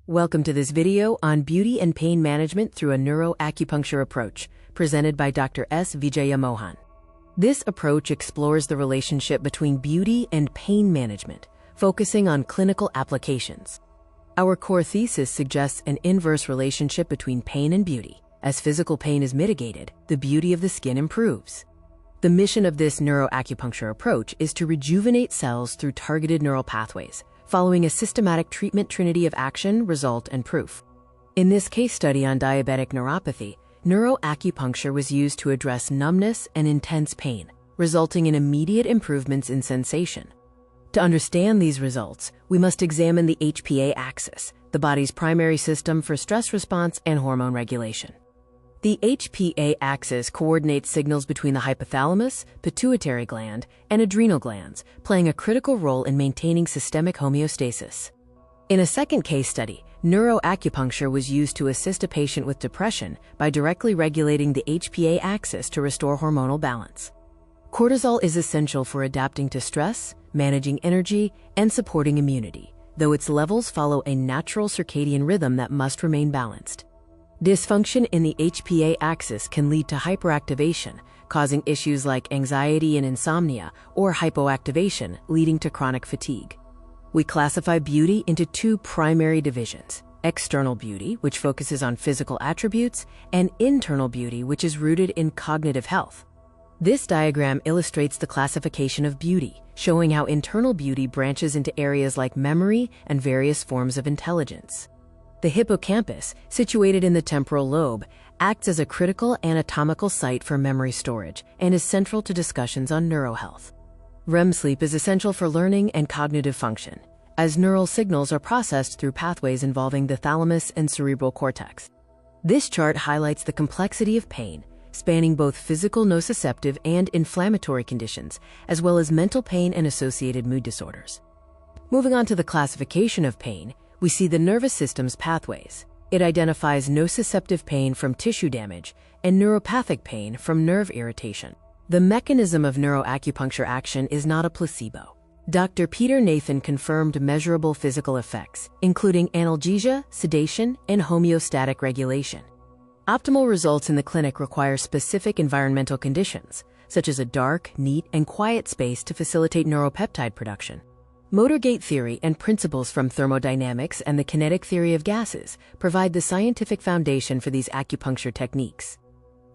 Welcome to this video on beauty and pain management through a neuroacupuncture approach, presented by Dr. S. Vijayamohan. This approach explores the relationship between beauty and pain management, focusing on clinical applications. Our core thesis suggests an inverse relationship between pain and beauty. As physical pain is mitigated, the beauty of the skin improves. The mission of this neuroacupuncture approach is to rejuvenate cells through targeted neural pathways, following a systematic treatment trinity of action, result, and proof. In this case study on diabetic neuropathy, neuroacupuncture was used to address numbness and intense pain, resulting in immediate improvements in sensation. To understand these results, we must examine the HPA axis, the body's primary system for stress response and hormone regulation. The HPA axis coordinates signals between the hypothalamus, pituitary gland, and adrenal glands, playing a critical role in maintaining systemic homeostasis. In a second case study, neuroacupuncture was used to assist a patient with depression by directly regulating the HPA axis to restore hormonal balance. Cortisol is essential for adapting to stress, managing energy, and supporting immunity, though its levels follow a natural circadian rhythm that must remain balanced. Dysfunction in the HPA axis can lead to hyperactivation, causing issues like anxiety and insomnia, or hypoactivation, leading to chronic fatigue. We classify beauty into two primary divisions: external beauty, which focuses on physical attributes, and internal beauty, which is rooted in cognitive health. This diagram illustrates the classification of beauty, showing how internal beauty branches into areas like memory and various forms of intelligence. The hippocampus, situated in the temporal lobe, acts as a critical anatomical site for memory storage and is central to discussions on neurohealth. REM sleep is essential for learning and cognitive function, as neural signals are processed through pathways involving the thalamus and cerebral cortex. This chart highlights the complexity of pain, spanning both physical nociceptive and inflammatory conditions, as well as mental pain and associated mood disorders. Moving on to the classification of pain, we see the nervous system's pathways. It identifies nociceptive pain from tissue damage and neuropathic pain from nerve irritation. The mechanism of neuroacupuncture action is not a placebo. Dr. Peter Nathan confirmed measurable physical effects, including analgesia, sedation, and homeostatic regulation. Optimal results in the clinic require specific environmental conditions, such as a dark, neat, and quiet space to facilitate neuropeptide production. Motor gate theory and principles from thermodynamics and the kinetic theory of gases provide the scientific foundation for these acupuncture techniques.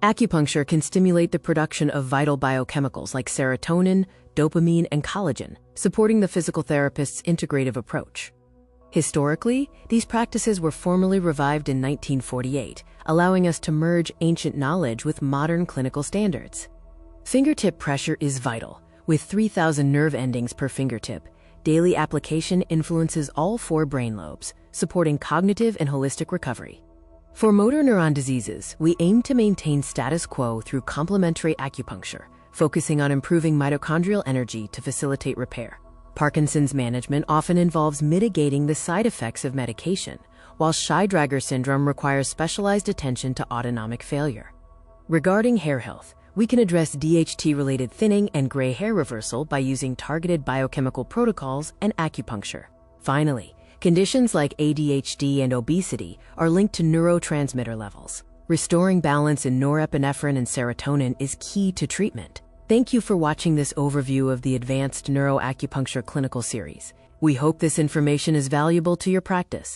Acupuncture can stimulate the production of vital biochemicals like serotonin, dopamine, and collagen, supporting the physical therapist's integrative approach. Historically, these practices were formally revived in 1948, allowing us to merge ancient knowledge with modern clinical standards. Fingertip pressure is vital. With 3,000 nerve endings per fingertip, daily application influences all four brain lobes, supporting cognitive and holistic recovery. For motor neuron diseases, we aim to maintain status quo through complementary acupuncture, focusing on improving mitochondrial energy to facilitate repair. Parkinson's management often involves mitigating the side effects of medication, while Scheidegger syndrome requires specialized attention to autonomic failure. Regarding hair health, we can address DHT-related thinning and gray hair reversal by using targeted biochemical protocols and acupuncture. Finally, conditions like ADHD and obesity are linked to neurotransmitter levels. Restoring balance in norepinephrine and serotonin is key to treatment. Thank you for watching this overview of the Advanced Neuroacupuncture Clinical Series. We hope this information is valuable to your practice.